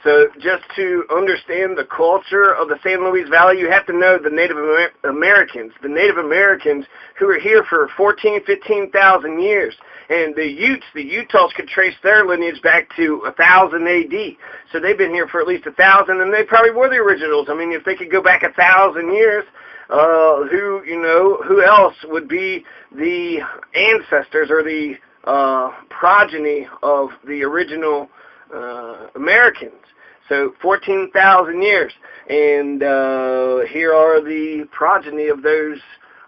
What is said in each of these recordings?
So just to understand the culture of the San Luis Valley, you have to know the Native Americans. The Native Americans who were here for 14,000, 15,000 years. And the Utes, the Utahs, could trace their lineage back to 1000 AD. So they've been here for at least 1,000, and they probably were the originals. I mean, if they could go back 1,000 years, who else would be the ancestors or the progeny of the original Americans? So 14,000 years, and here are the progeny of those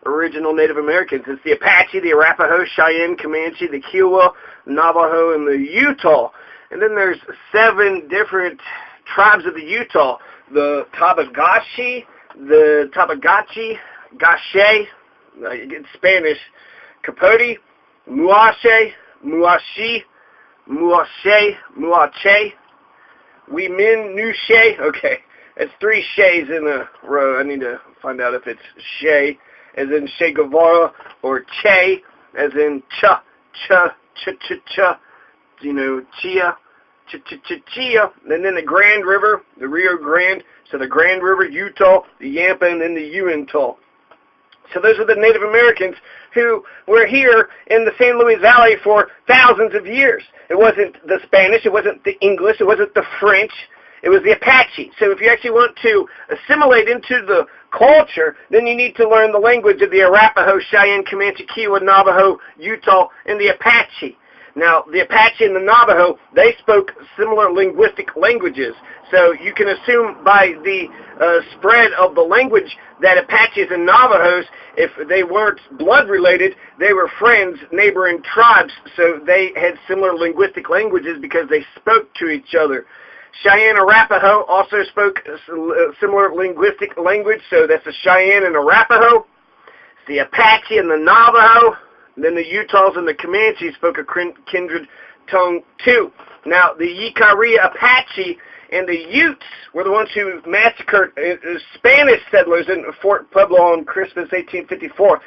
original Native Americans. It's the Apache, the Arapaho, Cheyenne, Comanche, the Kiowa, Navajo, and the Utah. And then there's 7 different tribes of the Utah: the Tabagashi, Gache, in Spanish, Capote, Muache, Muache, Nuche. Okay, it's 3 Shays in a row. I need to find out if it's Shay, as in Che Guevara, or Che, as in Chia, Chia. And then the Grand River, the Rio Grande. So the Grand River, Utah, the Yampa, and then the Uintah. So those are the Native Americans who were here in the San Luis Valley for thousands of years. It wasn't the Spanish, it wasn't the English, it wasn't the French, it was the Apache. So if you actually want to assimilate into the culture, then you need to learn the language of the Arapaho, Cheyenne, Comanche, Kiowa, Navajo, Utah, and the Apache. Now, the Apache and the Navajo, they spoke similar linguistic languages. So you can assume by the spread of the language that Apaches and Navajos, if they weren't blood related, they were friends, neighboring tribes. So they had similar linguistic languages because they spoke to each other. Cheyenne Arapaho also spoke similar linguistic language. So that's the Cheyenne and Arapaho. It's the Apache and the Navajo. And then the Utahs and the Comanches spoke a kindred tongue too. Now, the Yicaria Apache and the Utes were the ones who massacred Spanish settlers in Fort Pueblo on Christmas 1854.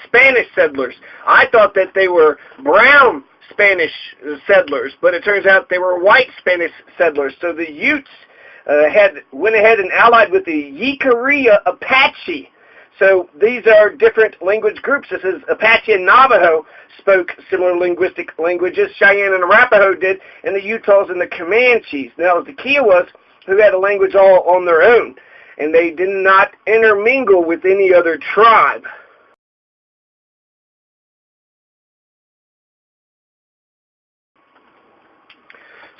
Spanish settlers. I thought that they were brown Spanish settlers, but it turns out they were white Spanish settlers. So the Utes went ahead and allied with the Yicaria Apache. So these are different language groups. This is Apache and Navajo spoke similar linguistic languages. Cheyenne and Arapaho did, and the Utahs and the Comanches. Now, it was the Kiowas who had a language all on their own, and they did not intermingle with any other tribe.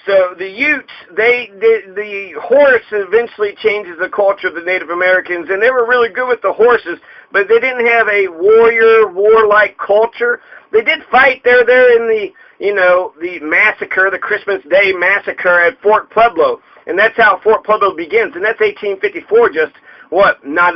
So the Utes, the horse eventually changes the culture of the Native Americans, and they were really good with the horses, but they didn't have a warlike culture. They did fight there in the, the massacre, the Christmas Day massacre at Fort Pueblo, and that's how Fort Pueblo begins, and that's 1854, just, not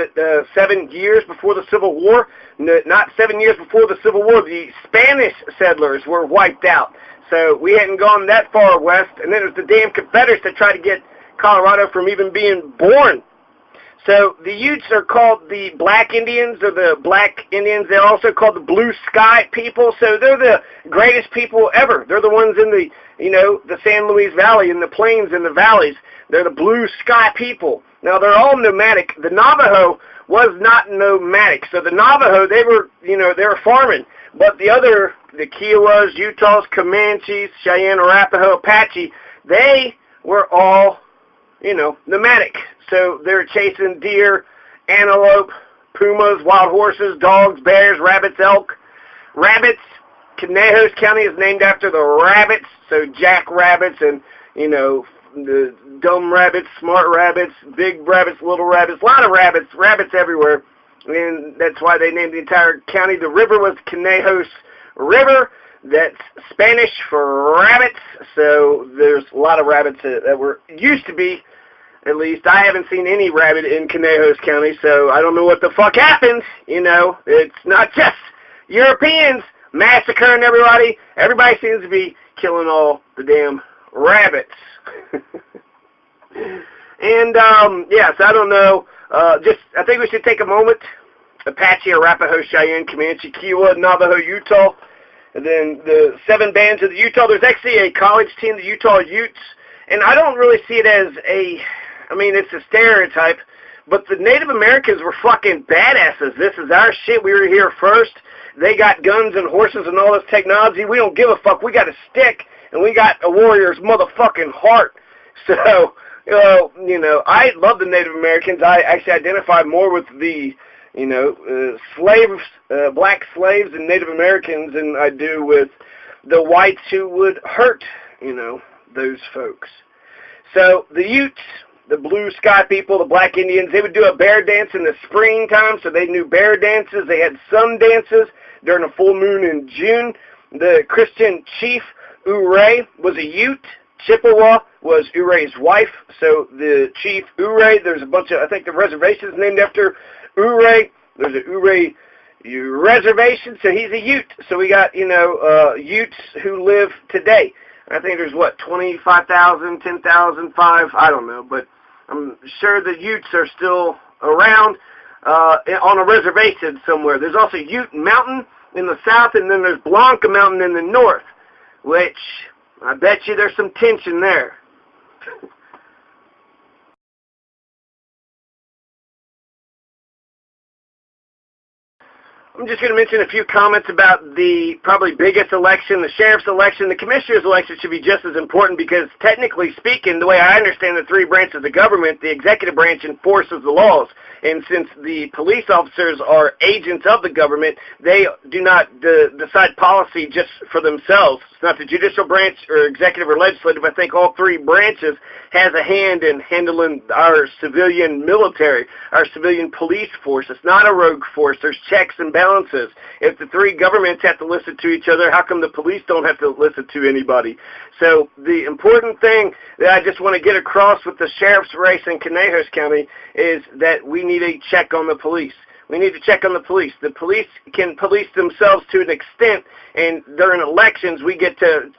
7 years before the Civil War? Not 7 years before the Civil War, the Spanish settlers were wiped out. So we hadn't gone that far west, and then it was the damn Confederates that tried to get Colorado from even being born. So the Utes are called the Black Indians, or the Black Indians. They're also called the Blue Sky people. So they're the greatest people ever. They're the ones in the, the San Luis Valley, in the plains and the valleys. They're the Blue Sky people. Now, they're all nomadic. The Navajo was not nomadic. So the Navajo, they were farming. But the Kiowas, Utahs, Comanches, Cheyenne, Arapaho, Apache, they were all, nomadic. So they're chasing deer, antelope, pumas, wild horses, dogs, bears, rabbits, elk. Rabbits, Conejos County is named after the rabbits. So jackrabbits and, the dumb rabbits, smart rabbits, big rabbits, little rabbits, a lot of rabbits everywhere. And that's why they named the entire county. The river was Conejos River. That's Spanish for rabbits. So there's a lot of rabbits that used to be, at least. I haven't seen any rabbit in Conejos County, so I don't know what the fuck happened. It's not just Europeans massacring everybody. Everybody seems to be killing all the damn rabbits. And, so I don't know. I think we should take a moment. Apache, Arapaho, Cheyenne, Comanche, Kiowa, Navajo, Utah, and then the 7 bands of the Utah. There's actually a college team, the Utah Utes, and I don't really see it as I mean, it's a stereotype, but the Native Americans were fucking badasses. This is our shit. We were here first. They got guns and horses and all this technology. We don't give a fuck. We got a stick, and we got a warrior's motherfucking heart. So, I love the Native Americans. I actually identify more with the, slaves, black slaves and Native Americans than I do with the whites who would hurt, those folks. So the Utes, the blue sky people, the black Indians, they would do a bear dance in the springtime, so they knew bear dances. They had sun dances during a full moon in June. The Christian chief, Ouray, was a Ute. Chippewa was Ouray's wife, so the chief Ouray, there's a bunch of, I think the reservation's named after Ouray. There's an Ouray reservation, so he's a Ute. So we got, Utes who live today. I think there's, 25,000, 10,005, I don't know, but I'm sure the Utes are still around on a reservation somewhere. There's also Ute Mountain in the south, and then there's Blanca Mountain in the north, which I bet you there's some tension there. I'm just going to mention a few comments about the probably biggest election, the sheriff's election. The commissioner's election should be just as important because, technically speaking, the way I understand the three branches of the government, the executive branch enforces the laws. And since the police officers are agents of the government, they do not decide policy just for themselves. It's not the judicial branch or executive or legislative. I think all three branches has a hand in handling our civilian military, our civilian police force. It's not a rogue force. There's checks and balances. If the three governments have to listen to each other, how come the police don't have to listen to anybody? So the important thing that I just want to get across with the sheriff's race in Conejos County is that we need a check on the police. We need to check on the police. The police can police themselves to an extent, and during elections we get to,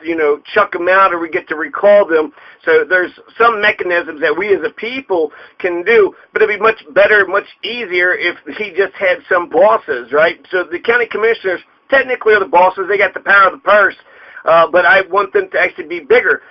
chuck them out or we get to recall them. So there's some mechanisms that we as a people can do, but it'd be much better, much easier if he just had some bosses, right? So the county commissioners technically are the bosses. They got the power of the purse. But I want them to actually be bigger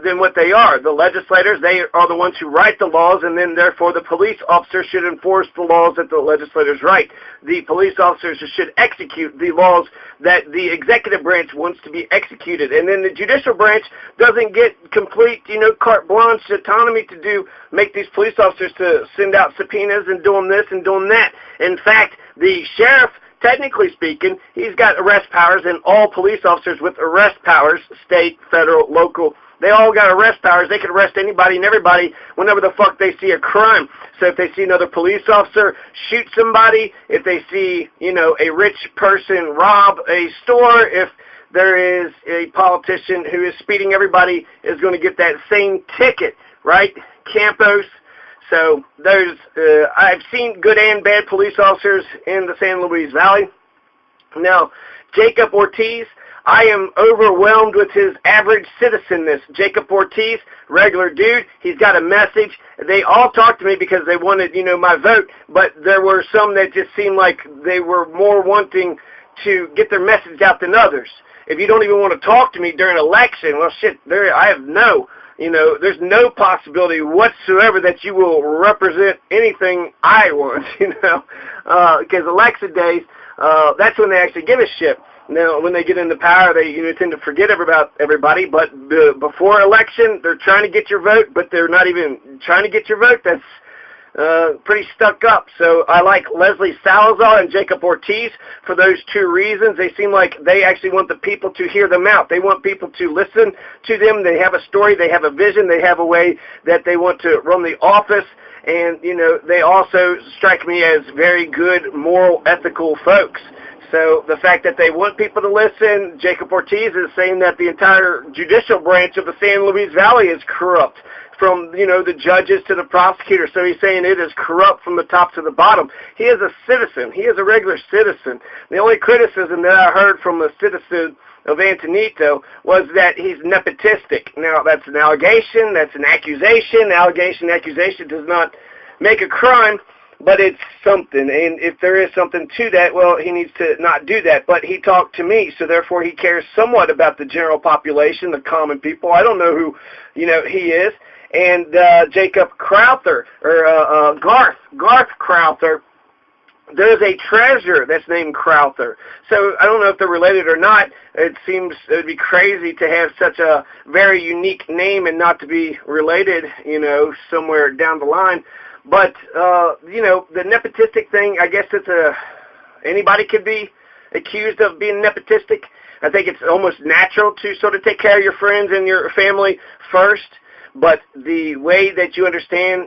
than what they are. The legislators, they are the ones who write the laws, and then therefore the police officers should enforce the laws that the legislators write. The police officers should execute the laws that the executive branch wants to be executed. And then the judicial branch doesn't get complete, carte blanche autonomy to make these police officers to send out subpoenas and doing this and doing that. In fact, the sheriff, technically speaking, he's got arrest powers, and all police officers with arrest powers, state, federal, local, they all got arrest powers. They can arrest anybody and everybody whenever the fuck they see a crime. So if they see another police officer shoot somebody, if they see, a rich person rob a store, if there is a politician who is speeding, everybody is going to get that same ticket, right? Campos. So there's, I've seen good and bad police officers in the San Luis Valley. Now, Jacob Ortiz, I am overwhelmed with his average citizenness. Jacob Ortiz, regular dude, he's got a message. They all talked to me because they wanted, my vote, but there were some that just seemed like they were more wanting to get their message out than others. If you don't even want to talk to me during an election, well, shit, I have there's no possibility whatsoever that you will represent anything I want, because election days, that's when they actually give a shit. Now, when they get into power, they tend to forget about everybody, but before election, they're trying to get your vote, but they're not even trying to get your vote. That's pretty stuck up. So I like Leslie Salazar and Jacob Ortiz for those two reasons. They seem like they actually want the people to hear them out. They want people to listen to them. They have a story. They have a vision. They have a way that they want to run the office. And, they also strike me as very good, moral, ethical folks. So the fact that they want people to listen, Jacob Ortiz is saying that the entire judicial branch of the San Luis Valley is corrupt, from, the judges to the prosecutors. So he's saying it is corrupt from the top to the bottom. He is a citizen. He is a regular citizen. The only criticism that I heard from a citizen of Antonito was that he's nepotistic. Now, that's an allegation. That's an accusation. Accusation does not make a crime. but it's something. And if there is something to that, well, he needs to not do that. But he talked to me, so therefore he cares somewhat about the general population, the common people. I don't know who, he is. And Jacob Crowther, or Garth Crowther, there's a treasurer that's named Crowther. So I don't know if they're related or not. It seems it would be crazy to have such a very unique name and not to be related, somewhere down the line. But, the nepotistic thing, I guess anybody could be accused of being nepotistic. I think it's almost natural to sort of take care of your friends and your family first. But the way that you understand,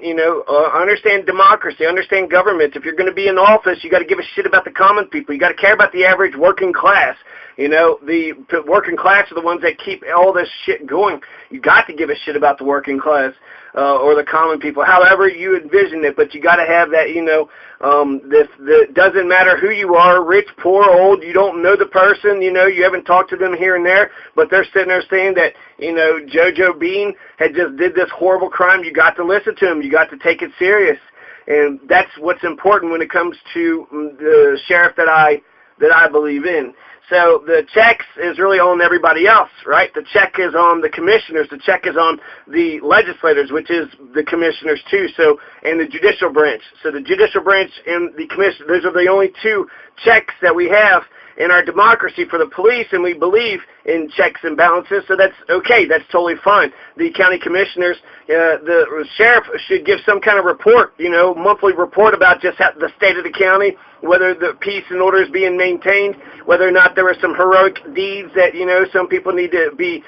understand democracy, understand government. If you're going to be in office, you got to give a shit about the common people. You got to care about the average working class. The working class are the ones that keep all this shit going. You got to give a shit about the working class or the common people, however you envision it. But you got to have that, it doesn't matter who you are, rich, poor, old. You don't know the person. You haven't talked to them here and there, but they're sitting there saying that, JoJo Bean had just did this horrible crime. You got to listen to him. You got to take it serious. And that's what's important when it comes to the sheriff that I believe in. So the checks is really on everybody else, right? The check is on the commissioners. The check is on the legislators, which is the commissioners too. So, and the judicial branch. So the judicial branch and the commission, those are the only two checks that we have in our democracy for the police, and we believe in checks and balances, so that's okay. That's totally fine. The county commissioners, the sheriff should give some kind of report, monthly report about just the state of the county, whether the peace and order is being maintained, whether or not there were some heroic deeds that, some people need to be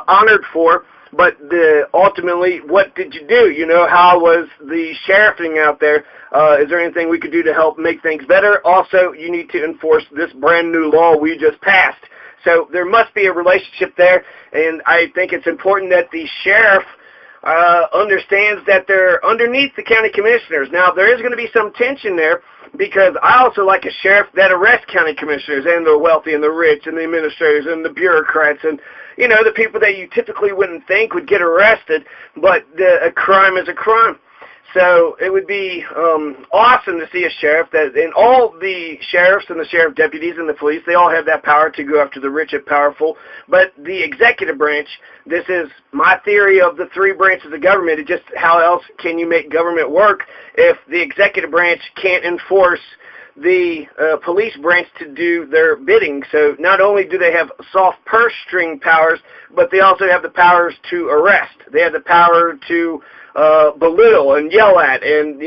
honored for. But ultimately, what did you do? How was the sheriffing out there? Is there anything we could do to help make things better? Also, you need to enforce this brand new law we just passed. So there must be a relationship there, and I think it's important that the sheriff understands that they're underneath the county commissioners. Now, there is going to be some tension there, because I also like a sheriff that arrests county commissioners and the wealthy and the rich and the administrators and the bureaucrats and, the people that you typically wouldn't think would get arrested, but a crime is a crime. So it would be awesome to see a sheriff and all the sheriffs and the sheriff deputies and the police, they all have that power to go after the rich and powerful. But the executive branch, this is my theory of the three branches of government. It just, how else can you make government work if the executive branch can't enforce the police branch to do their bidding? So not only do they have soft purse string powers, but they also have the powers to arrest. They have the power to belittle and yell at and,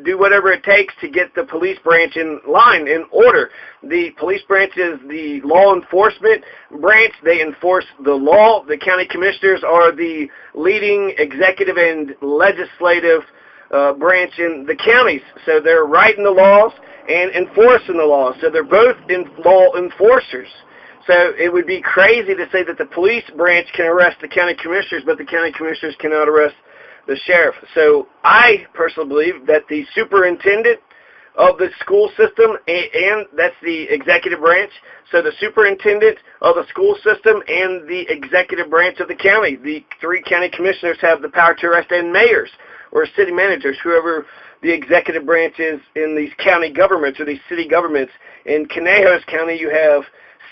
do whatever it takes to get the police branch in line, in order. The police branch is the law enforcement branch. They enforce the law. The county commissioners are the leading executive and legislative branch in the counties. So they're writing the laws and enforcing the laws. So they're both law enforcers. So it would be crazy to say that the police branch can arrest the county commissioners, but the county commissioners cannot arrest the sheriff. So I personally believe that the superintendent of the school system, and that's the executive branch, so the superintendent of the school system and the executive branch of the county, the three county commissioners have the power to arrest, and mayors or city managers, whoever the executive branch is in these county governments or these city governments. In Conejos County, you have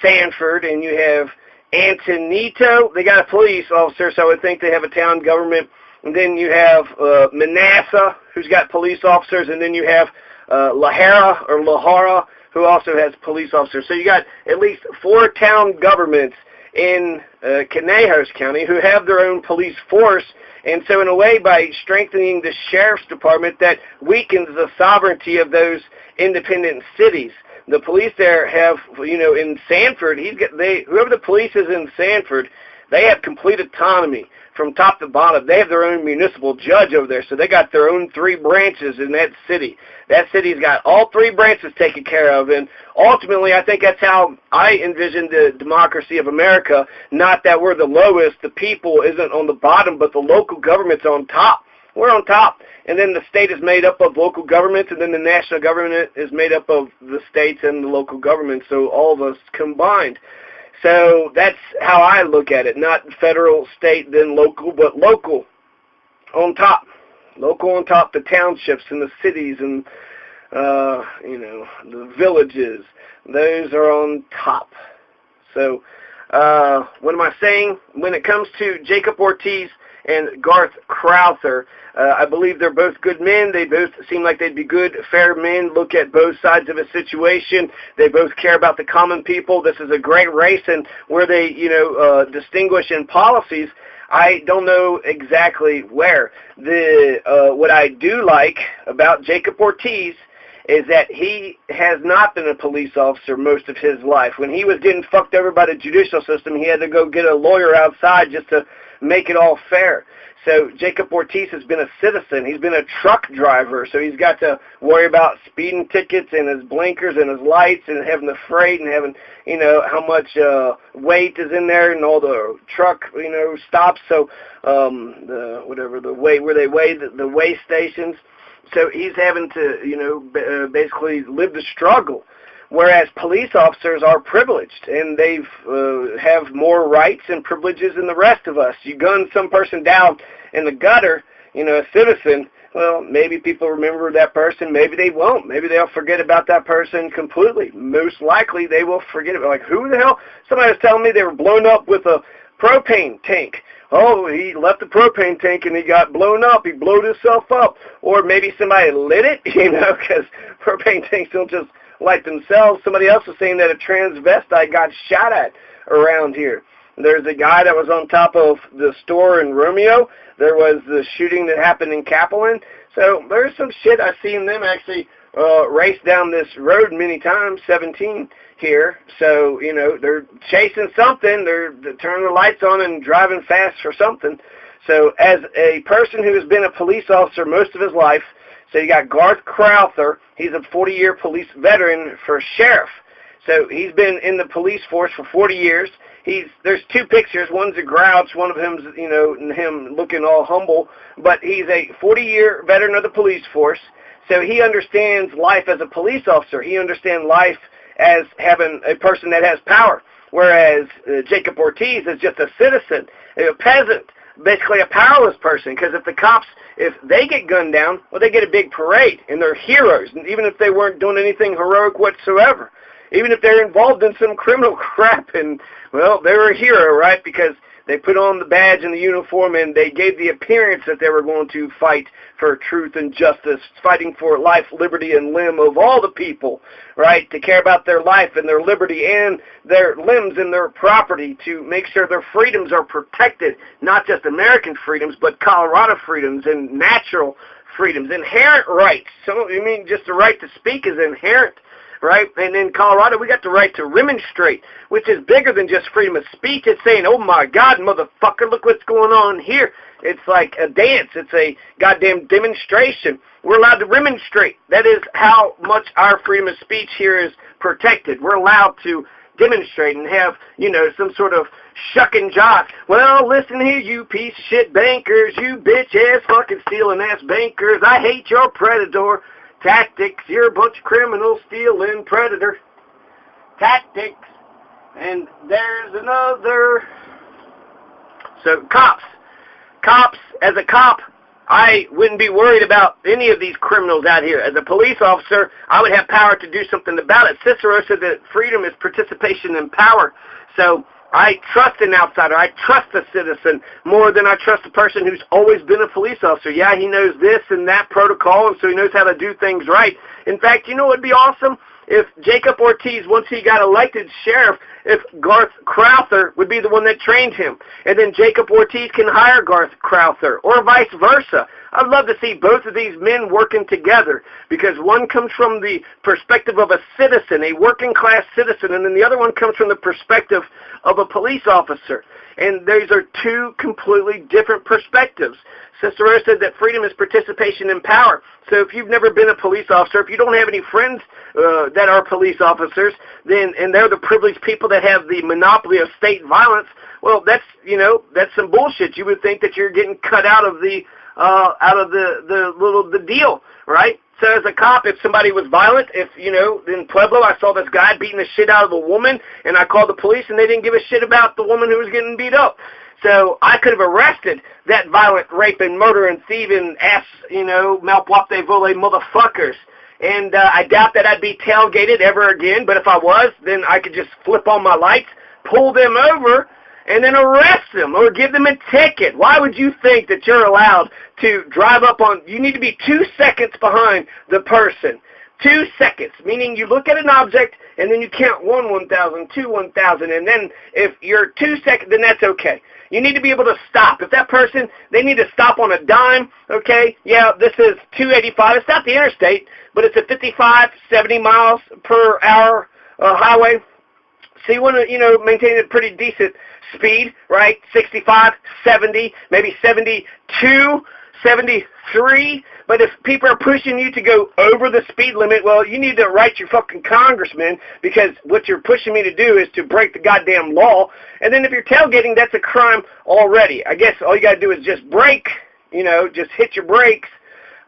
Sanford and you have Antonito. They got a police officer, so I would think they have a town government. And then you have Manassas, who's got police officers, and then you have Lahara, who also has police officers. So you got at least 4 town governments in Conejos County who have their own police force. And so in a way, by strengthening the sheriff's department, that weakens the sovereignty of those independent cities. The police there have, in Sanford, whoever the police is in Sanford, they have complete autonomy from top to bottom. They have their own municipal judge over there, so they got their own 3 branches in that city. That city's got all 3 branches taken care of, and ultimately I think that's how I envision the democracy of America, not that we're the lowest, the people isn't on the bottom, but the local government's on top. We're on top, and then the state is made up of local governments, and then the national government is made up of the states and the local governments, so all of us combined. So that's how I look at it, not federal, state, then local, but local on top. Local on top, the townships and the cities and you know, the villages. Those are on top. So, what am I saying? When it comes to Jacob Ortiz and Garth Crowther, I believe they're both good men. They both seem like they'd be good, fair men, look at both sides of a situation. They both care about the common people. This is a great race, and where they, you know, distinguish in policies, I don't know exactly where. What I do like about Jacob Ortiz is that he has not been a police officer most of his life. When he was getting fucked over by the judicial system, he had to go get a lawyer outside just to make it all fair. So Jacob Ortiz has been a citizen. He's been a truck driver, so he's got to worry about speeding tickets and his blinkers and his lights and having the freight and having, you know, how much weight is in there and all the truck, you know, stops. So the weigh stations. So he's having to, you know, basically live the struggle. Whereas police officers are privileged, and they have more rights and privileges than the rest of us. You gun some person down in the gutter, you know, a citizen, well, maybe people remember that person, maybe they won't. Maybe they'll forget about that person completely. Most likely they will forget about, like, who the hell? Somebody was telling me they were blown up with a propane tank. Oh, he left the propane tank and he got blown up. He blowed himself up. Or maybe somebody lit it, you know, because propane tanks don't just light themselves. Somebody else was saying that a transvestite got shot at around here. There's a guy that was on top of the store in Romeo. There was the shooting that happened in Capelin. So there's some shit. I've seen them actually race down this road many times, 17 here. So, you know, they're chasing something. They're turning the lights on and driving fast for something. So as a person who has been a police officer most of his life, so you got Garth Crowther. He's a 40-year police veteran for sheriff. So he's been in the police force for 40 years. There's two pictures. One's a grouch. One of him's, you know, him looking all humble. But he's a 40-year veteran of the police force. So he understands life as a police officer. He understands life as having a person that has power. Whereas Jacob Ortiz is just a citizen, a peasant, basically a powerless person. Because if the cops, if they get gunned down, well, they get a big parade, and they're heroes. And even if they weren't doing anything heroic whatsoever, even if they're involved in some criminal crap, and, well, they were a hero, right? Because they put on the badge and the uniform, and they gave the appearance that they were going to fight for truth and justice, fighting for life, liberty, and limb of all the people, right? To care about their life and their liberty and their limbs and their property, to make sure their freedoms are protected, not just American freedoms, but Colorado freedoms and natural freedoms, inherent rights. So, I mean, just the right to speak is inherent, right? And in Colorado, we got the right to remonstrate, which is bigger than just freedom of speech. It's saying, oh my God, motherfucker, look what's going on here. It's like a dance. It's a goddamn demonstration. We're allowed to remonstrate. That is how much our freedom of speech here is protected. We're allowed to demonstrate and have, you know, some sort of shuck and jock. Well, listen here, you piece of shit bankers, you bitch-ass fucking stealing-ass bankers. I hate your predator tactics. You're a bunch of criminals, stealing predator tactics. And there's another. So cops, as a cop, I wouldn't be worried about any of these criminals out here. As a police officer, I would have power to do something about it. Cicero said that freedom is participation in power. So I trust an outsider. I trust a citizen more than I trust a person who's always been a police officer. Yeah, he knows this and that protocol, and so he knows how to do things right. In fact, you know what would be awesome? If Jacob Ortiz, once he got elected sheriff, if Garth Crowther would be the one that trained him, and then Jacob Ortiz can hire Garth Crowther, or vice versa. I'd love to see both of these men working together, because one comes from the perspective of a citizen, a working-class citizen, and then the other one comes from the perspective of a police officer. And those are two completely different perspectives. Cicero said that freedom is participation in power. So if you've never been a police officer, if you don't have any friends that are police officers, then and they're the privileged people that have the monopoly of state violence, well, that's, you know, that's some bullshit. You would think that you're getting cut out of the deal, right? So as a cop, if somebody was violent, if, you know, in Pueblo, I saw this guy beating the shit out of a woman, and I called the police, and they didn't give a shit about the woman who was getting beat up. So I could have arrested that violent rape and murder and thieving ass, you know, malpropre vole motherfuckers. and I doubt that I'd be tailgated ever again, but if I was, then I could just flip on my lights, pull them over, and then arrest them or give them a ticket. Why would you think that you're allowed to drive up on, you need to be 2 seconds behind the person. 2 seconds, meaning you look at an object and then you count 1, 1,000, 2, 1,000, and then if you're 2 seconds, then that's okay. You need to be able to stop. If that person, they need to stop on a dime, okay, yeah, this is 285. It's not the interstate, but it's a 55, 70 miles per hour highway. So you want to, maintain a pretty decent speed, right? 65, 70, maybe 72, 73. But if people are pushing you to go over the speed limit, well, you need to write your fucking congressman, because what you're pushing me to do is to break the goddamn law. And then if you're tailgating, that's a crime already. I guess all you got to do is just brake, just hit your brakes.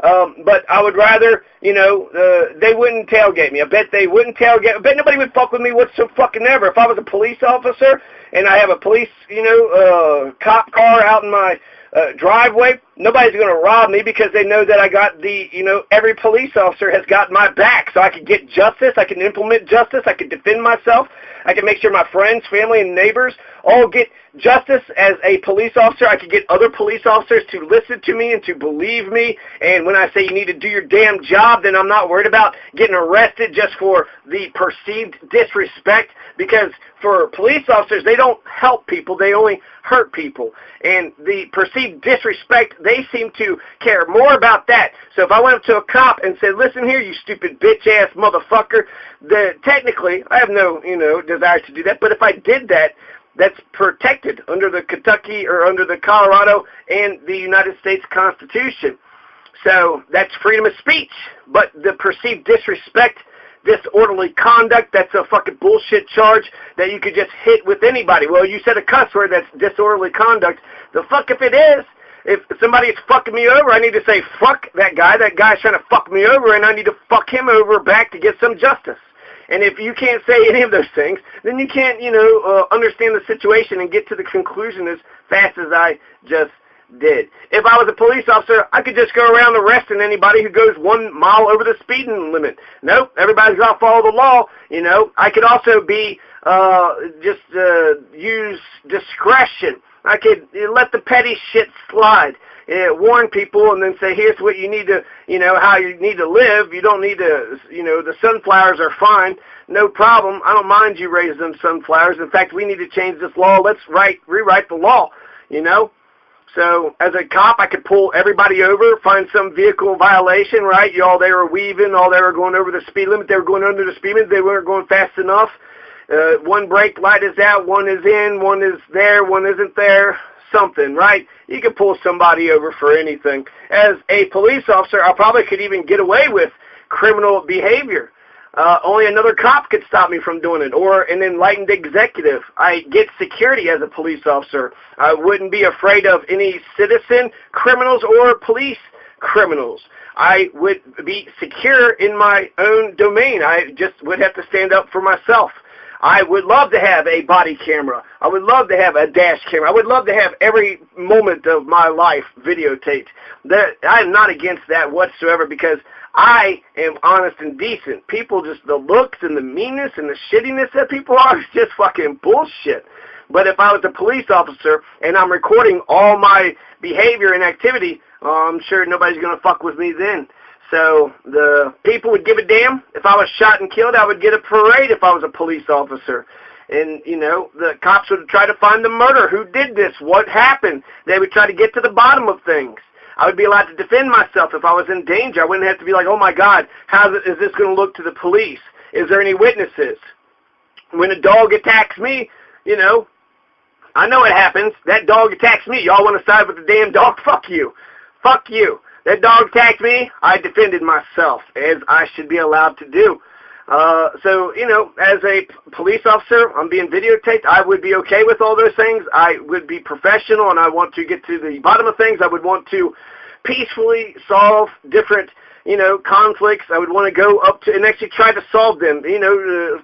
But I would rather, they wouldn't tailgate me. I bet they wouldn't tailgate. I bet nobody would fuck with me whatsoever. If I was a police officer and I have a police, cop car out in my driveway, nobody's going to rob me, because they know that I got the, every police officer has got my back, so I can get justice, I can implement justice, I can defend myself, I can make sure my friends, family, and neighbors all get justice. As a police officer, I can get other police officers to listen to me and to believe me, and when I say you need to do your damn job, then I'm not worried about getting arrested just for the perceived disrespect, because for police officers, they don't help people, they only hurt people, and the perceived disrespect, they seem to care more about that. So if I went up to a cop and said, listen here, you stupid bitch-ass motherfucker, technically, I have no, desire to do that, but if I did that, that's protected under the Kentucky or under the Colorado and the United States Constitution. So that's freedom of speech, but the perceived disrespect, disorderly conduct, that's a fucking bullshit charge that you could just hit with anybody. Well, you said a cuss word, that's disorderly conduct. The fuck if it is. If somebody is fucking me over, I need to say, fuck that guy. That guy's trying to fuck me over, and I need to fuck him over back to get some justice. And if you can't say any of those things, then you can't, understand the situation and get to the conclusion as fast as I just did. If I was a police officer, I could just go around arresting anybody who goes 1 mile over the speeding limit. Nope, everybody's got to follow the law. I could also be use discretion. I could let the petty shit slide. Warn people and then say, here's what you need to, how you need to live. You don't need to, the sunflowers are fine. No problem. I don't mind you raising them sunflowers. In fact, we need to change this law. Let's rewrite the law, So as a cop, I could pull everybody over, find some vehicle violation, right? Y'all, they were weaving, all they were going over the speed limit. They were going under the speed limit. They weren't going fast enough. One brake light is out, one is in, one is there, one isn't there. Something, right? You could pull somebody over for anything. As a police officer, I probably could even get away with criminal behavior. Only another cop could stop me from doing it, or an enlightened executive. I get security as a police officer. I wouldn't be afraid of any citizen criminals or police criminals. I would be secure in my own domain. I just would have to stand up for myself. I would love to have a body camera. I would love to have a dash camera. I would love to have every moment of my life videotaped. I'm not against that whatsoever, because I am honest and decent. People just, the looks and the meanness and the shittiness that people are is just fucking bullshit. But if I was a police officer and I'm recording all my behavior and activity, I'm sure nobody's going to fuck with me then. So the people would give a damn. If I was shot and killed, I would get a parade if I was a police officer. And, the cops would try to find the murderer. Who did this? What happened? They would try to get to the bottom of things. I would be allowed to defend myself if I was in danger. I wouldn't have to be like, oh, my God, how is this going to look to the police? Is there any witnesses? When a dog attacks me, I know it happens. That dog attacks me. Y'all want to side with the damn dog? Fuck you. Fuck you. That dog attacked me. I defended myself, as I should be allowed to do. So, as a police officer, I'm being videotaped. I would be okay with all those things. I would be professional, and I want to get to the bottom of things. I would want to peacefully solve different, conflicts. I would want to go up to and actually try to solve them.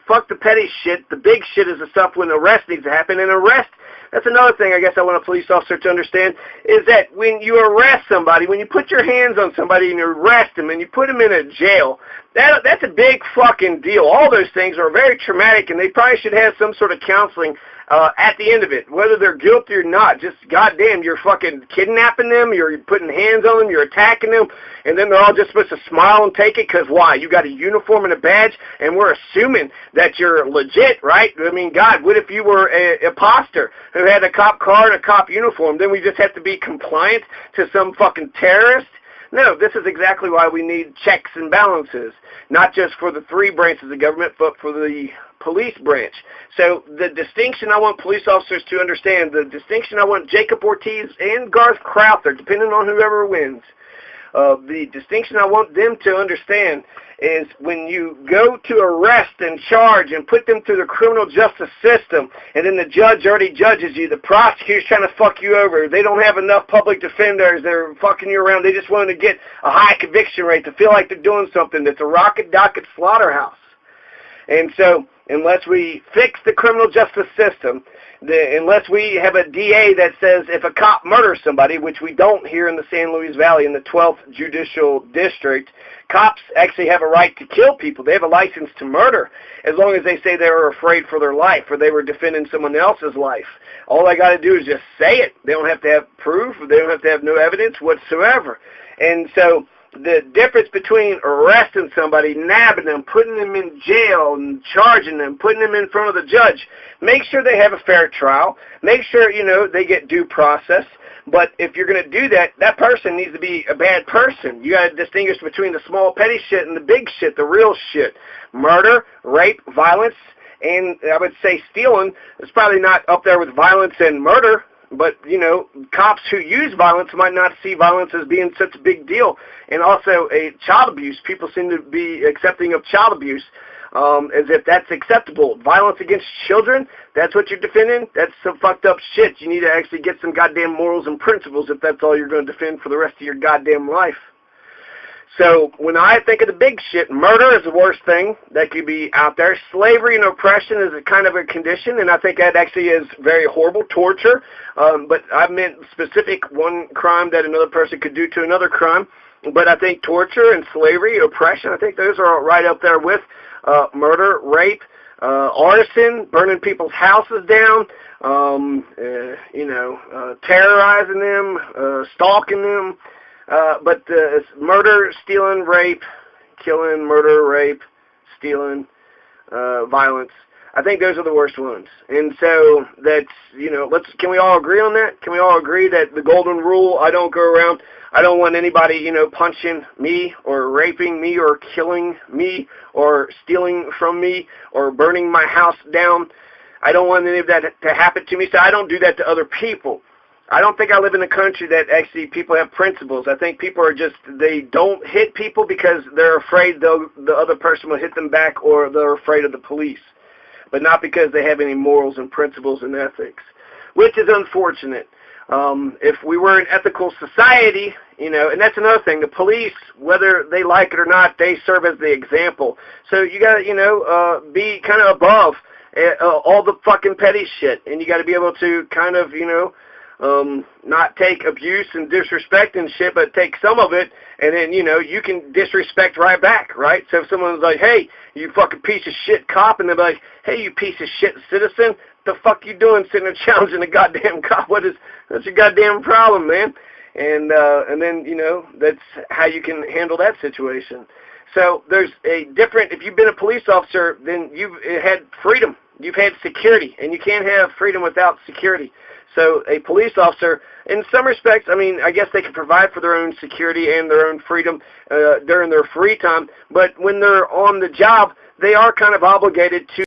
Fuck the petty shit. The big shit is the stuff when arrest needs to happen. And arrest That's another thing I guess I want a police officer to understand, is that when you arrest somebody, when you put your hands on somebody and you arrest them and you put them in a jail, that's a big fucking deal. All those things are very traumatic, and they probably should have some sort of counseling at the end of it, whether they're guilty or not. Just goddamn, you're fucking kidnapping them, you're putting hands on them, you're attacking them, and then they're all just supposed to smile and take it, because why? You got a uniform and a badge, and we're assuming that you're legit, right? I mean, God, what if you were an imposter who had a cop car and a cop uniform? Then we just have to be compliant to some fucking terrorist? No, this is exactly why we need checks and balances, not just for the 3 branches of government, but for the police branch. So the distinction I want police officers to understand, the distinction I want Jacob Ortiz and Garth Crowther, depending on whoever wins, the distinction I want them to understand is when you go to arrest and charge and put them through the criminal justice system, and then the judge already judges you, the prosecutor's trying to fuck you over, they don't have enough public defenders, they're fucking you around, they just want to get a high conviction rate to feel like they're doing something that's a rocket docket slaughterhouse. And so, unless we fix the criminal justice system, unless we have a DA that says if a cop murders somebody, which we don't here in the San Luis Valley in the 12th Judicial District, cops actually have a right to kill people. They have a license to murder as long as they say they were afraid for their life or they were defending someone else's life. All they got to do is just say it. They don't have to have proof. They don't have to have no evidence whatsoever. And so the difference between arresting somebody, nabbing them, putting them in jail, and charging them, putting them in front of the judge, make sure they have a fair trial. Make sure, they get due process. But if you're going to do that, that person needs to be a bad person. You got to distinguish between the small petty shit and the big shit, the real shit. Murder, rape, violence, and I would say stealing is probably not up there with violence and murder. But, cops who use violence might not see violence as being such a big deal. And also, child abuse. People seem to be accepting of child abuse as if that's acceptable. Violence against children, that's what you're defending? That's some fucked up shit. You need to actually get some goddamn morals and principles if that's all you're going to defend for the rest of your goddamn life. So when I think of the big shit, murder is the worst thing that could be out there. Slavery and oppression is a kind of a condition, and I think that actually is very horrible. Torture, but I meant specific one crime that another person could do to another crime. But I think torture and slavery, oppression, I think those are right up there with murder, rape, arson, burning people's houses down, terrorizing them, stalking them. But murder, stealing, rape, killing, murder, rape, stealing, violence, I think those are the worst ones. And so that's, can we all agree on that? Can we all agree that the golden rule, I don't go around, I don't want anybody, punching me or raping me or killing me or stealing from me or burning my house down. I don't want any of that to happen to me, so I don't do that to other people. I don't think I live in a country that actually people have principles. I think people are they don't hit people because they're afraid the other person will hit them back or they're afraid of the police, but not because they have any morals and principles and ethics, which is unfortunate. If we were an ethical society, and that's another thing, the police, whether they like it or not, they serve as the example. So you got to, be kind of above all the fucking petty shit, and you got to be able to kind of, not take abuse and disrespect and shit, but take some of it, and then, you can disrespect right back, right? So if someone's like, hey, you fucking piece of shit cop, and they're like, hey, you piece of shit citizen, the fuck you doing sitting there challenging a goddamn cop? That's your goddamn problem, man. And then, that's how you can handle that situation. So there's a different, if you've been a police officer, then you've had freedom. You've had security, and you can't have freedom without security. So a police officer, in some respects, I guess they can provide for their own security and their own freedom during their free time, but when they're on the job, they are kind of obligated to